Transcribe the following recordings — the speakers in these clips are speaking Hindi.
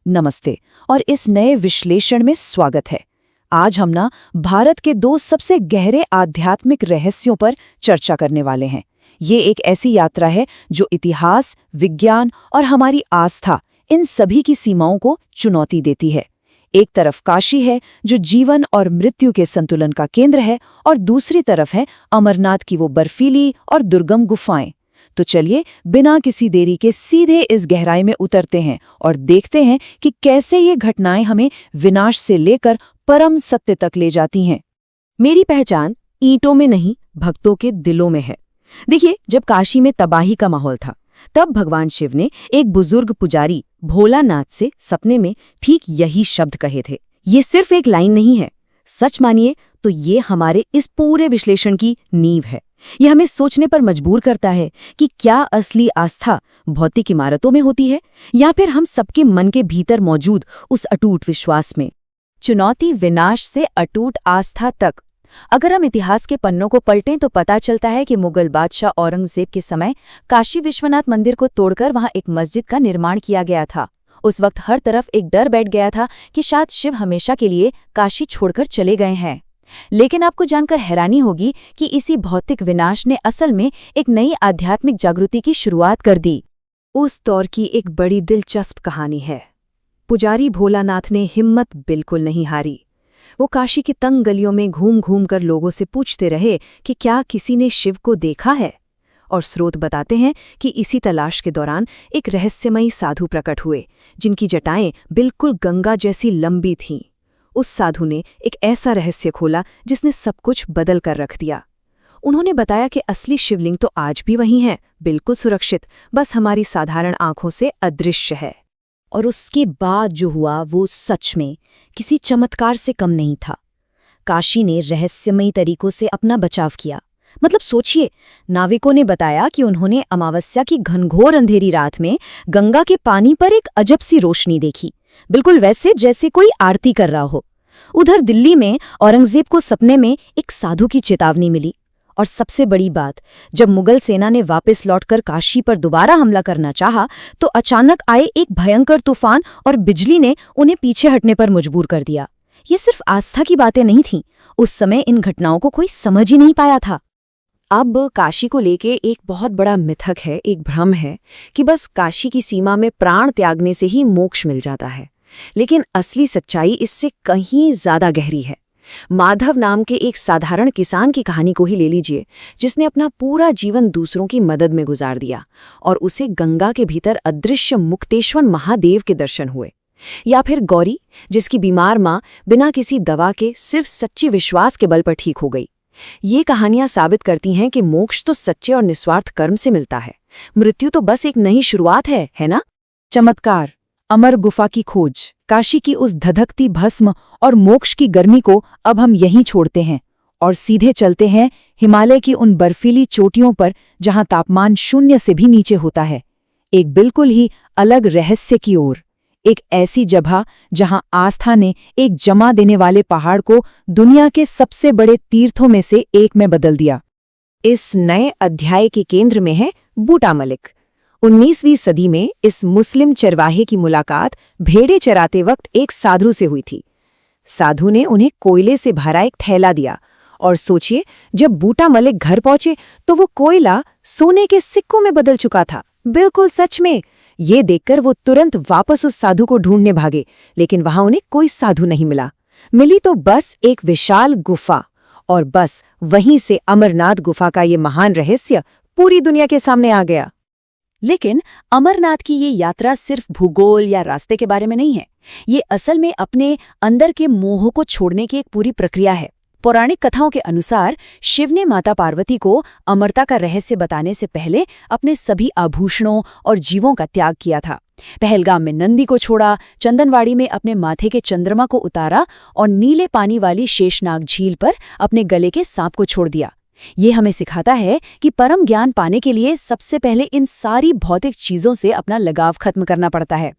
नमस्ते और इस नए विश्लेषण में स्वागत है। आज हम भारत के दो सबसे गहरे आध्यात्मिक रहस्यों पर चर्चा करने वाले हैं। ये एक ऐसी यात्रा है जो इतिहास, विज्ञान और हमारी आस्था इन सभी की सीमाओं को चुनौती देती है। एक तरफ काशी है जो जीवन और मृत्यु के संतुलन का केंद्र है और दूसरी तरफ है अमरनाथ की वो बर्फीली और दुर्गम गुफाएं। तो चलिए बिना किसी देरी के सीधे इस गहराई में उतरते हैं और देखते हैं कि कैसे ये घटनाएं हमें विनाश से लेकर परम सत्य तक ले जाती हैं। मेरी पहचान ईंटों में नहीं, भक्तों के दिलों में है। देखिए, जब काशी में तबाही का माहौल था, तब भगवान शिव ने एक बुजुर्ग पुजारी भोलानाथ से सपने में ठीक यही शब्द कहे थे। ये सिर्फ एक लाइन नहीं है, सच मानिए तो ये हमारे इस पूरे विश्लेषण की नींव है। यह हमें सोचने पर मजबूर करता है कि क्या असली आस्था भौतिक इमारतों में होती है या फिर हम सबके मन के भीतर मौजूद उस अटूट विश्वास में। चुनौती विनाश से अटूट आस्था तक। अगर हम इतिहास के पन्नों को पलटें तो पता चलता है कि मुगल बादशाह औरंगजेब के समय काशी विश्वनाथ मंदिर को तोड़कर वहां एक मस्जिद का निर्माण किया गया था। उस वक्त हर तरफ एक डर बैठ गया था कि शायद शिव हमेशा के लिए काशी छोड़कर चले गए हैं। लेकिन आपको जानकर हैरानी होगी कि इसी भौतिक विनाश ने असल में एक नई आध्यात्मिक जागृति की शुरुआत कर दी। उस दौर की एक बड़ी दिलचस्प कहानी है। पुजारी भोलानाथ ने हिम्मत बिल्कुल नहीं हारी। वो काशी की तंग गलियों में घूम घूम कर लोगों से पूछते रहे कि क्या किसी ने शिव को देखा है। और स्रोत बताते हैं कि इसी तलाश के दौरान एक रहस्यमयी साधु प्रकट हुए, जिनकी जटाएं बिल्कुल गंगा जैसी लंबी थीं। उस साधु ने एक ऐसा रहस्य खोला जिसने सब कुछ बदल कर रख दिया। उन्होंने बताया कि असली शिवलिंग तो आज भी वही है, बिल्कुल सुरक्षित, बस हमारी साधारण आंखों से अदृश्य है। और उसके बाद जो हुआ वो सच में किसी चमत्कार से कम नहीं था। काशी ने रहस्यमयी तरीकों से अपना बचाव किया। मतलब सोचिए, नाविकों ने बताया कि उन्होंने अमावस्या की घनघोर अंधेरी रात में गंगा के पानी पर एक अजब सी रोशनी देखी, बिल्कुल वैसे जैसे कोई आरती कर रहा हो। उधर दिल्ली में औरंगजेब को सपने में एक साधु की चेतावनी मिली। और सबसे बड़ी बात, जब मुगल सेना ने वापस लौटकर काशी पर दोबारा हमला करना चाहा, तो अचानक आए एक भयंकर तूफान और बिजली ने उन्हें पीछे हटने पर मजबूर कर दिया। ये सिर्फ आस्था की बातें नहीं थीं, उस समय इन घटनाओं को कोई समझ ही नहीं पाया था। अब काशी को लेके एक बहुत बड़ा मिथक है, एक भ्रम है कि बस काशी की सीमा में प्राण त्यागने से ही मोक्ष मिल जाता है। लेकिन असली सच्चाई इससे कहीं ज्यादा गहरी है। माधव नाम के एक साधारण किसान की कहानी को ही ले लीजिए, जिसने अपना पूरा जीवन दूसरों की मदद में गुजार दिया और उसे गंगा के भीतर अदृश्य मुक्तेश्वर महादेव के दर्शन हुए। या फिर गौरी, जिसकी बीमार माँ बिना किसी दवा के सिर्फ सच्ची विश्वास के बल पर ठीक हो गई। ये कहानियां साबित करती हैं कि मोक्ष तो सच्चे और निस्वार्थ कर्म से मिलता है, मृत्यु तो बस एक नई शुरुआत है ना। चमत्कार, अमर गुफा की खोज, काशी की उस धधकती भस्म और मोक्ष की गर्मी को अब हम यहीं छोड़ते हैं और सीधे चलते हैं हिमालय की उन बर्फीली चोटियों पर जहां तापमान 0 से भी नीचे होता है। एक बिल्कुल ही अलग रहस्य की ओर, एक ऐसी जगह जहां आस्था ने एक जमा देने वाले पहाड़ को दुनिया के सबसे बड़े तीर्थों में से एक में बदल दिया। इस नए अध्याय के केंद्र में है बूटा मलिक। 19वीं सदी में इस मुस्लिम चरवाहे की मुलाकात भेड़े चराते वक्त एक साधु से हुई थी। साधु ने उन्हें कोयले से भरा एक थैला दिया और सोचिए, जब बूटा मलिक घर पहुंचे तो वो कोयला सोने के सिक्कों में बदल चुका था। बिल्कुल सच में। ये देखकर वो तुरंत वापस उस साधु को ढूंढने भागे, लेकिन वहां उन्हें कोई साधु नहीं मिला। मिली तो बस एक विशाल गुफा, और बस वहीं से अमरनाथ गुफा का ये महान रहस्य पूरी दुनिया के सामने आ गया। लेकिन अमरनाथ की ये यात्रा सिर्फ भूगोल या रास्ते के बारे में नहीं है। ये असल में अपने अंदर के मोह को छोड़ने की एक पूरी प्रक्रिया है। पौराणिक कथाओं के अनुसार शिव ने माता पार्वती को अमरता का रहस्य बताने से पहले अपने सभी आभूषणों और जीवों का त्याग किया था। पहलगाम में नंदी को छोड़ा, चंदनवाड़ी में अपने माथे के चंद्रमा को उतारा और नीले पानी वाली शेषनाग झील पर अपने गले के सांप को छोड़ दिया। ये हमें सिखाता है कि परम ज्ञान पाने के लिए सबसे पहले इन सारी भौतिक चीजों से अपना लगाव खत्म करना पड़ता है।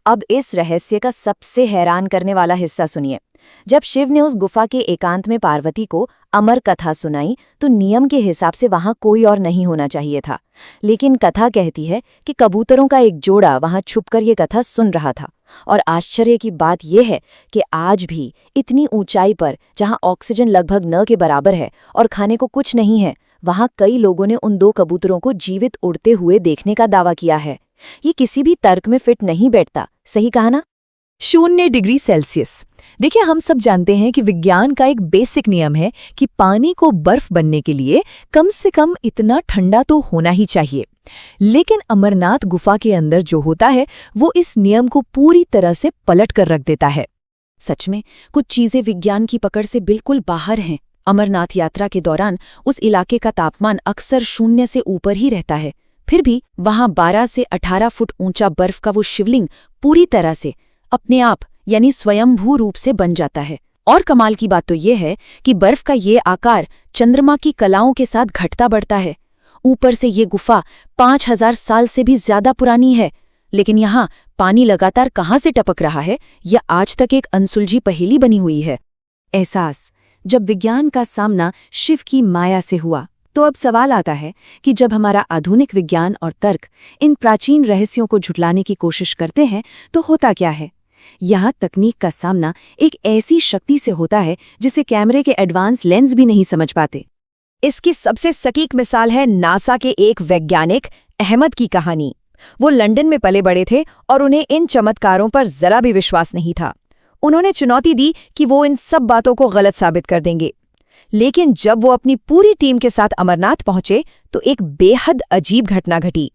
अब इस रहस्य का सबसे हैरान करने वाला हिस्सा सुनिए। जब शिव ने उस गुफा के एकांत में पार्वती को अमर कथा सुनाई तो नियम के हिसाब से वहां कोई और नहीं होना चाहिए था, लेकिन कथा कहती है कि कबूतरों का एक जोड़ा वहां छुपकर ये कथा सुन रहा था और आश्चर्य की बात यह है कि आज भी इतनी ऊंचाई पर, जहां ऑक्सीजन लगभग न के बराबर है और खाने को कुछ नहीं है, वहां कई लोगों ने उन 2 कबूतरों को जीवित उड़ते हुए देखने का दावा किया है। ये किसी भी तर्क में फिट नहीं बैठता, सही कहा ना? 0 डिग्री सेल्सियस। देखिए, हम सब जानते हैं कि विज्ञान का एक बेसिक नियम है कि पानी को बर्फ बनने के लिए कम से कम इतना ठंडा तो होना ही चाहिए। लेकिन अमरनाथ गुफा के अंदर जो होता है वो इस नियम को पूरी तरह से पलट कर रख देता है। सच में कुछ चीजें विज्ञान की पकड़ से बिल्कुल बाहर हैं। अमरनाथ यात्रा के दौरान उस इलाके का तापमान अक्सर 0 से ऊपर ही रहता है, फिर भी वहां 12 से 18 फुट ऊंचा बर्फ का वो शिवलिंग पूरी तरह से अपने आप यानी स्वयंभू रूप से बन जाता है। और कमाल की बात तो ये है कि बर्फ का ये आकार चंद्रमा की कलाओं के साथ घटता बढ़ता है। ऊपर से ये गुफा 5000 साल से भी ज्यादा पुरानी है, लेकिन यहाँ पानी लगातार कहाँ से टपक रहा है, यह आज तक एक अनसुलझी पहेली बनी हुई है। एहसास जब विज्ञान का सामना शिव की माया से हुआ, तो अब सवाल आता है कि जब हमारा आधुनिक विज्ञान और तर्क इन प्राचीन रहस्यों को झुठलाने की कोशिश करते हैं, तो होता क्या है? यहाँ तकनीक का सामना एक ऐसी शक्ति से होता है जिसे कैमरे के एडवांस लेंस भी नहीं समझ पाते। इसकी सबसे सटीक मिसाल है नासा के एक वैज्ञानिक अहमद की कहानी। वो लंदन में पले बड़े थे और उन्हें इन चमत्कारों पर जरा भी विश्वास नहीं था। उन्होंने चुनौती दी कि वो इन सब बातों को गलत साबित कर देंगे। लेकिन जब वो अपनी पूरी टीम के साथ अमरनाथ पहुंचे तो एक बेहद अजीब घटना घटी।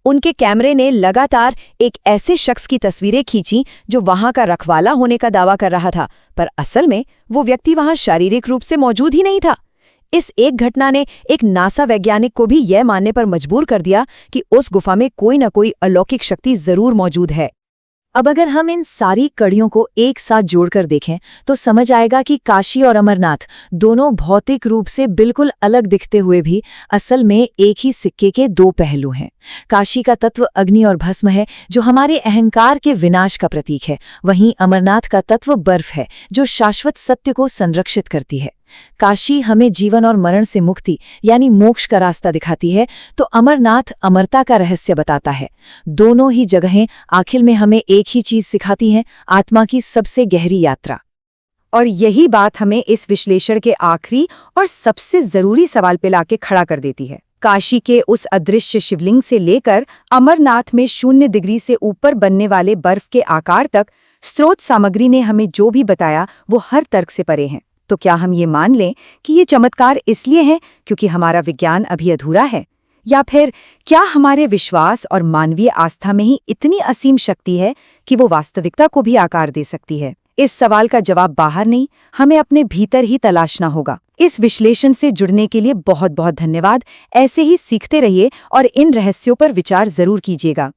उनके कैमरे ने लगातार एक ऐसे शख्स की तस्वीरें खींची जो वहां का रखवाला होने का दावा कर रहा था, पर असल में वो व्यक्ति वहां शारीरिक रूप से मौजूद ही नहीं था। इस एक घटना ने एक नासा वैज्ञानिक को भी यह मानने पर मजबूर कर दिया कि उस गुफा में कोई न कोई अलौकिक शक्ति जरूर मौजूद है। अब अगर हम इन सारी कड़ियों को एक साथ जोड़कर देखें तो समझ आएगा कि काशी और अमरनाथ दोनों भौतिक रूप से बिल्कुल अलग दिखते हुए भी असल में एक ही सिक्के के 2 पहलू हैं। काशी का तत्व अग्नि और भस्म है, जो हमारे अहंकार के विनाश का प्रतीक है। वहीं अमरनाथ का तत्व बर्फ है, जो शाश्वत सत्य को संरक्षित करती है। काशी हमें जीवन और मरण से मुक्ति यानी मोक्ष का रास्ता दिखाती है, तो अमरनाथ अमरता का रहस्य बताता है। दोनों ही जगहें आखिर में हमें एक ही चीज सिखाती हैं, आत्मा की सबसे गहरी यात्रा। और यही बात हमें इस विश्लेषण के आखिरी और सबसे जरूरी सवाल पे लाके खड़ा कर देती है। काशी के उस अदृश्य शिवलिंग से लेकर अमरनाथ में 0 डिग्री से ऊपर बनने वाले बर्फ के आकार तक स्रोत सामग्री ने हमें जो भी बताया वो हर तर्क से परे हैं। तो क्या हम ये मान लें कि ये चमत्कार इसलिए है क्योंकि हमारा विज्ञान अभी अधूरा है, या फिर क्या हमारे विश्वास और मानवीय आस्था में ही इतनी असीम शक्ति है कि वो वास्तविकता को भी आकार दे सकती है? इस सवाल का जवाब बाहर नहीं, हमें अपने भीतर ही तलाशना होगा। इस विश्लेषण से जुड़ने के लिए बहुत बहुत धन्यवाद। ऐसे ही सीखते रहिए और इन रहस्यों पर विचार जरूर कीजिएगा।